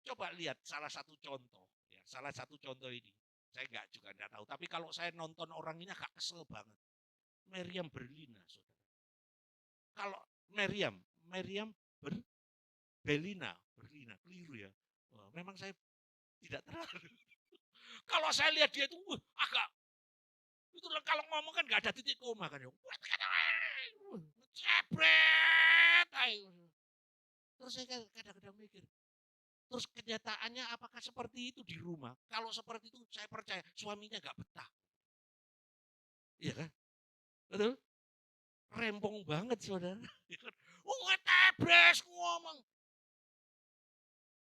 Coba lihat salah satu contoh. Ya, salah satu contoh ini. Saya juga enggak tahu. Tapi kalau saya nonton orang ini agak kesel banget. Meriam Berlina, saudara. Kalau Meriam Berlina, keliru ya. Wah, memang saya tidak terlalu. Kalau saya lihat dia itu agak itu kalau ngomong kan nggak ada titik koma kan ya. Cepret. Terus saya kadang-kadang mikir, terus kenyataannya apakah seperti itu di rumah? Kalau seperti itu saya percaya suaminya nggak betah. Iya kan? Betul? Rempong banget saudara. Tebres ngomong.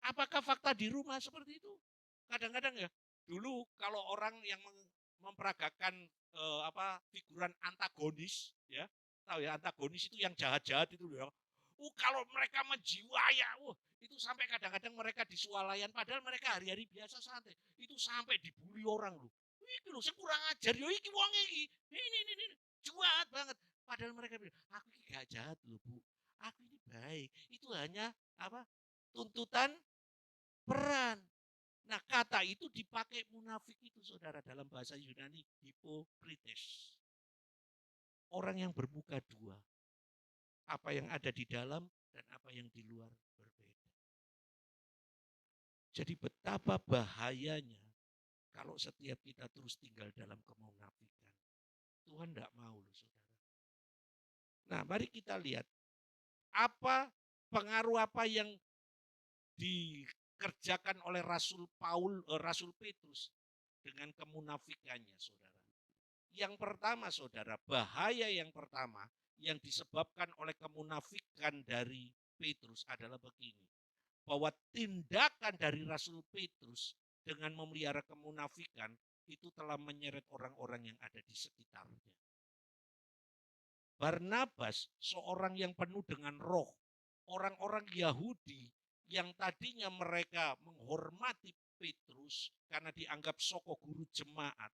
Apakah fakta di rumah seperti itu? Kadang-kadang ya, dulu kalau orang yang memperagakan figuran antagonis, ya, tahu ya antagonis itu yang jahat-jahat itu ya. Kalau mereka menjiwaya, itu sampai kadang-kadang mereka di swalayan, padahal mereka hari-hari biasa santai. Itu sampai dibully orang loh. Iki loh, saya kurang ajar, yo iki wong iki. Ini, jahat banget. Padahal mereka bilang, aku ini gak jahat loh bu, aku ini baik. Itu hanya apa tuntutan peran. Nah, kata itu dipakai munafik itu, saudara, dalam bahasa Yunani, hipokrites. Orang yang bermuka dua. Apa yang ada di dalam dan apa yang di luar berbeda. Jadi betapa bahayanya kalau setiap kita terus tinggal dalam kemunafikan. Tuhan tidak mau loh, saudara. Nah, mari kita lihat pengaruh apa yang dikerjakan oleh Rasul Petrus dengan kemunafikannya, saudara. Yang pertama, saudara, bahaya yang pertama yang disebabkan oleh kemunafikan dari Petrus adalah begini. Bahwa tindakan dari Rasul Petrus dengan memelihara kemunafikan itu telah menyeret orang-orang yang ada di sekitarnya. Barnabas, seorang yang penuh dengan roh, orang-orang Yahudi yang tadinya mereka menghormati Petrus karena dianggap soko guru jemaat,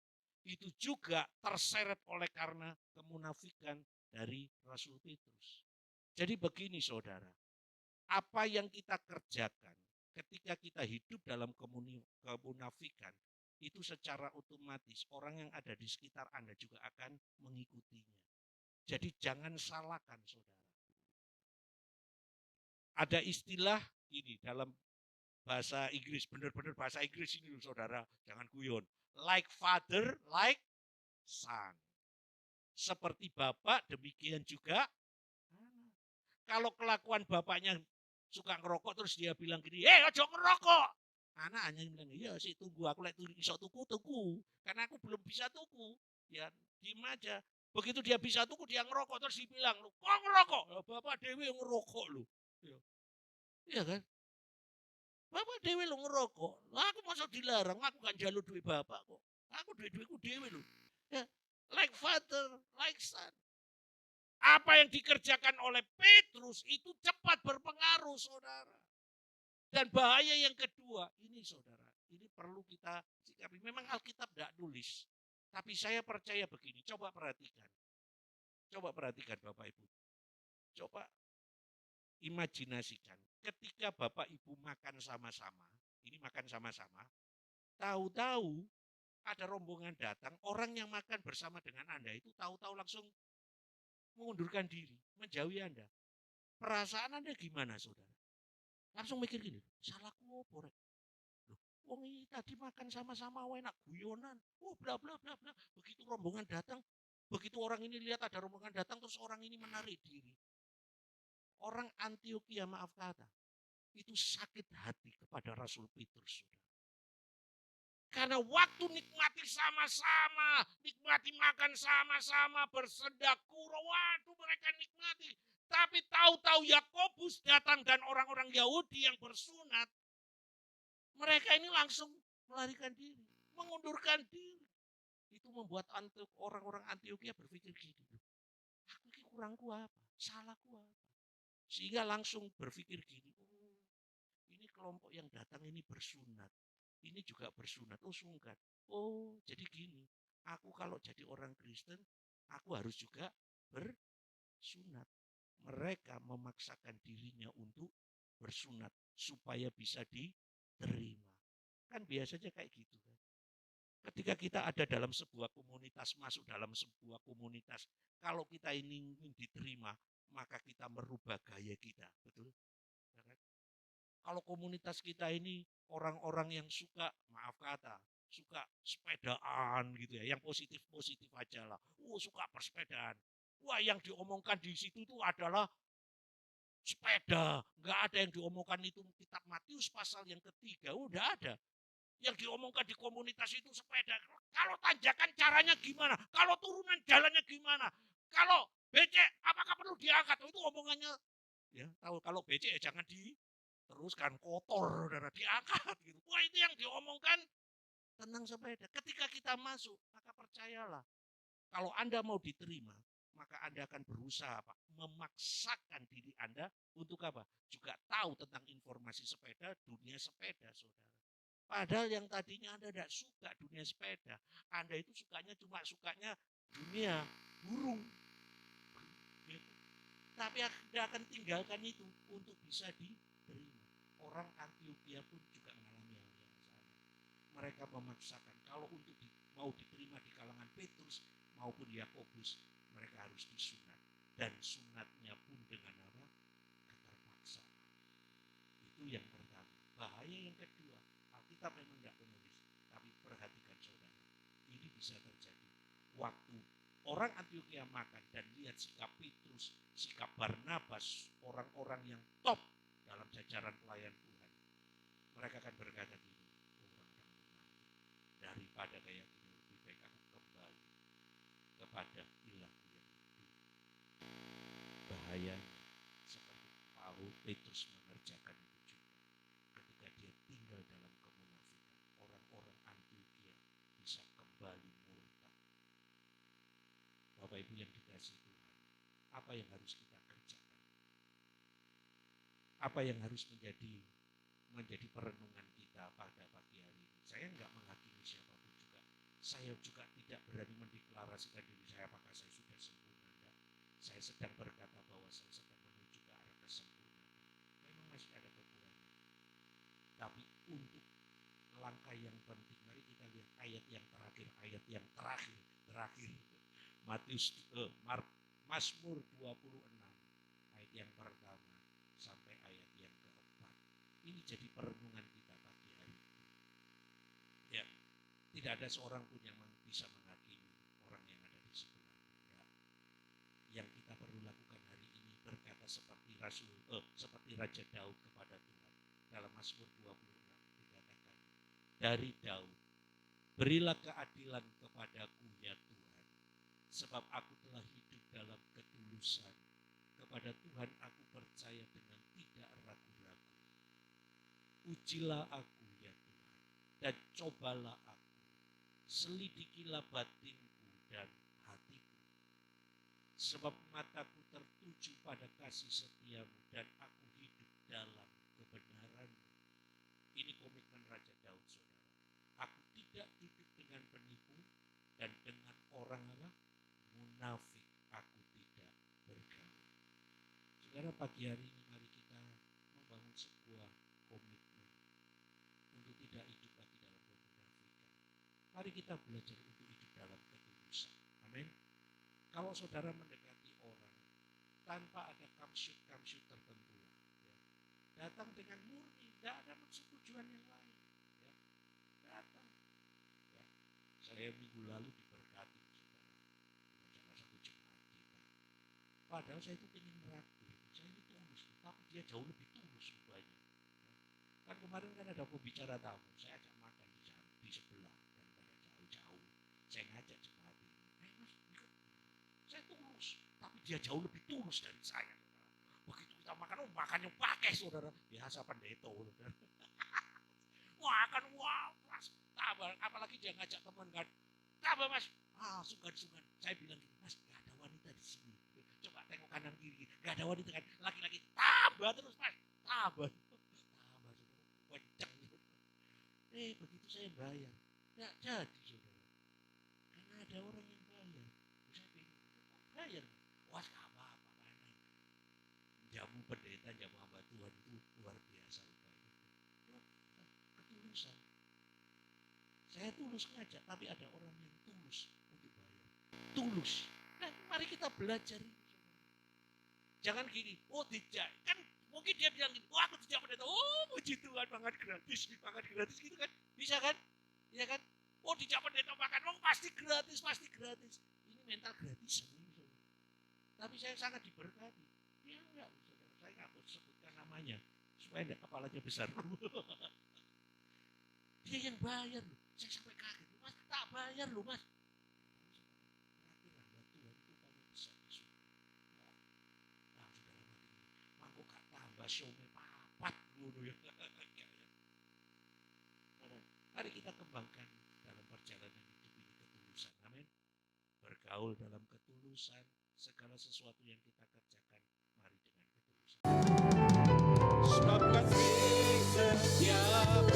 itu juga terseret oleh karena kemunafikan dari Rasul Petrus. Jadi begini saudara, apa yang kita kerjakan ketika kita hidup dalam kemunafikan, itu secara otomatis orang yang ada di sekitar Anda juga akan mengikutinya. Jadi jangan salahkan saudara. Ada istilah ini dalam bahasa Inggris, benar-benar bahasa Inggris ini saudara, jangan guyon. Like father, like son. Seperti bapak, demikian juga. Kalau kelakuan bapaknya suka ngerokok, terus dia bilang gini, ojo ngerokok. Anak hanya bilang, iya sih tunggu, aku bisa tuku. Karena aku belum bisa tuku. Ya, diem aja. Begitu dia bisa tuku, dia ngerokok, terus dibilang, lu kok ngerokok? Bapak Dewi ngerokok lu. Iya kan? Bapak Dewi lu ngerokok. Aku masuk dilarang, aku kan jalur duit bapak kok. Aku duitku Dewi lu. Ya, like father, like son. Apa yang dikerjakan oleh Petrus itu cepat berpengaruh, saudara. Dan bahaya yang kedua, ini saudara, ini perlu kita sikapi. Memang Alkitab tidak nulis, tapi saya percaya begini, coba perhatikan. Coba perhatikan Bapak Ibu. Coba imajinasikan, ketika Bapak Ibu makan sama-sama, ini makan sama-sama, tahu-tahu ada rombongan datang, orang yang makan bersama dengan Anda itu tahu-tahu langsung mengundurkan diri, menjauhi Anda. Perasaan Anda gimana, saudara? Langsung mikir gini, salahku apa, rek? Wong ini tadi makan sama-sama enak guyonan. Bla bla bla bla. Begitu rombongan datang, begitu orang ini lihat ada rombongan datang, terus orang ini menarik diri. Orang Antioquia, maaf kata, itu sakit hati kepada Rasul Petrus. Karena waktu nikmati sama-sama, nikmati makan sama-sama, bersendakura, waduh mereka nikmati. Tapi tahu-tahu Yakobus datang dan orang-orang Yahudi yang bersunat, mereka ini langsung melarikan diri, mengundurkan diri. Itu membuat orang-orang Antioquia berpikir gini, aku ini kurangku apa, salahku apa. Sehingga langsung berpikir gini, ini kelompok yang datang ini bersunat. ini juga bersunat. Oh sungkan. Oh jadi gini, aku kalau jadi orang Kristen, aku harus juga bersunat. Mereka memaksakan dirinya untuk bersunat supaya bisa diterima. Kan biasanya kayak gitu kan. Ketika kita ada dalam sebuah komunitas, masuk dalam sebuah komunitas, kalau kita ini ingin diterima, maka kita merubah gaya kita, betul? Ya kan? Kalau komunitas kita ini orang-orang yang suka, maaf kata, suka sepedaan gitu ya, yang positif-positif aja lah. Suka bersepedaan. Wah, yang diomongkan di situ itu adalah sepeda. Nggak ada yang diomongkan itu kitab Matius pasal yang ketiga. Udah ada. Yang diomongkan di komunitas itu sepeda. Kalau tanjakan caranya gimana? Kalau turunan jalannya gimana? Kalau becek, apakah perlu diangkat? Itu omongannya. Ya, tahu kalau becek ya jangan diteruskan kotor, saudara, diangkat gitu. Wah, itu yang diomongkan tentang sepeda. Ketika kita masuk, maka percayalah, kalau Anda mau diterima, maka Anda akan berusaha apa? Memaksakan diri Anda untuk apa? Juga tahu tentang informasi sepeda, dunia sepeda, saudara. Padahal yang tadinya Anda tidak suka dunia sepeda, Anda itu sukanya dunia burung. Gitu. Tapi Anda akan tinggalkan itu untuk bisa diterima. Orang Antioquia pun juga mengalami hal yang sama. Mereka memaksakan kalau untuk mau diterima di kalangan Petrus maupun Yakobus, mereka harus disunat. Dan sunatnya pun dengan apa? Keterpaksaan. Itu yang pertama. Bahaya yang kedua, Alkitab memang tidak menulis, tapi perhatikan saudara, ini bisa terjadi waktu orang Antioquia makan dan lihat sikap Petrus, sikap Barnabas, orang-orang yang top dalam jajaran pelayan Tuhan. Mereka akan berkata gini, orang-orang daripada kayak gini lebih baik aku kembali kepada ilahku yang hidup. Bahaya seperti Paulus Petrus mengerjakan itu juga. Ketika dia tinggal dalam kemunafikan, orang-orang Antioquia bisa kembali murtad. Bapak Ibu yang dikasihi Tuhan, apa yang harus kita kerjakan? Apa yang harus menjadi perenungan kita pada pagi hari ini? Saya enggak menghakimi siapapun juga. Saya juga tidak berani mendeklarasikan diri saya apakah saya sudah sempurna. Enggak. Saya sedang berkata bahwa saya sedang menuju ke arah kesempurnaan. Memang masih ada kekurangan. Tapi untuk langkah yang penting, mari kita lihat ayat yang terakhir. Mazmur 26 ayat yang pertama sampai ayat yang keempat. Ini jadi perenungan kita pagi hari ini. Ya, tidak ada seorang pun yang bisa menghakimi orang yang ada di sebelah. Ya. Yang kita perlu lakukan hari ini berkata seperti seperti Raja Daud kepada Tuhan. Dalam Mazmur 26 dikatakan, dari Daud, berilah keadilan kepadaku ya Tuhan, sebab aku telah hidup dalam ketulusan. Kepada Tuhan aku percaya dengan tidak ragu-ragu. Ujilah aku ya Tuhan, dan cobalah aku. Selidikilah batinku dan hatiku. Sebab mataku tertuju pada kasih setiamu dan aku hidup dalam kebenaranmu. Ini komitmen Raja Daud, saudara. Aku tidak duduk dengan penipu dan dengan orang munafik aku tidak bergaul. Saudara, pagi hari ini mari kita membangun sebuah komitmen untuk tidak hidup lagi dalam kemunafikan. Mari kita belajar untuk hidup dalam ketulusan. Amin. Kalau saudara mendekati orang tanpa ada kamsyut tertentu, ya, datang dengan murni, tidak ada maksud tujuan yang lain, ya, datang. Ya. Saya minggu lalu diberkati, saudara, dengan salah satu jemaat kita. Padahal saya itu ingin meraktir, saya ini tulus, tapi dia jauh lebih tulus rupanya. Ya. Kan kemarin kan ada pembicara tamu, saya ajak makan di sebelah, daripada jauh-jauh, saya ngajak jemaat ini, mas, ikut. Saya tulus, tapi dia jauh lebih tulus dari saya. Begitu kita makan, makannya pakai, saudara. Biasa pendeta, saudara. Makan, wah, tambah. Apalagi dia ngajak teman kan. Tambah, mas. Sungkan. Saya bilang gitu, mas, gak ada wanita di sini. Coba tengok kanan kiri. Gak ada wanita kan. Laki-laki tambah terus, mas. Tambah. Kencang. Begitu saya bayar, nggak jadi saudara. Karena ada orang yang bayar. Saya bingung, bayar. Wah, nggak apa-apa, mana. Jamu pendeta, jamu hamba Tuhan itu luar biasa rupanya. Ketulusan. Saya tulus ngajak, tapi ada orang yang tulus untuk bayar. Tulus. Nah, mari kita belajar ini. Jangan gini, oh tidak, kan mungkin dia bilang gini, wah aku tidak pendeta, oh puji Tuhan makan gratis gitu kan, bisa kan, ya kan, oh tidak pendeta makan, oh pasti gratis, ini mental gratis, tapi saya sangat diberkati, ya enggak, saudara, saya nggak mau sebutkan namanya, supaya enggak kepalanya besar, dia yang bayar loh, saya sampai kaget, mas tak bayar loh mas, siomay papat ngono ya. Mari kita kembangkan dalam perjalanan hidup ini ketulusan. Amin. Bergaul dalam ketulusan, segala sesuatu yang kita kerjakan mari dengan ketulusan. Sebab kasih setiap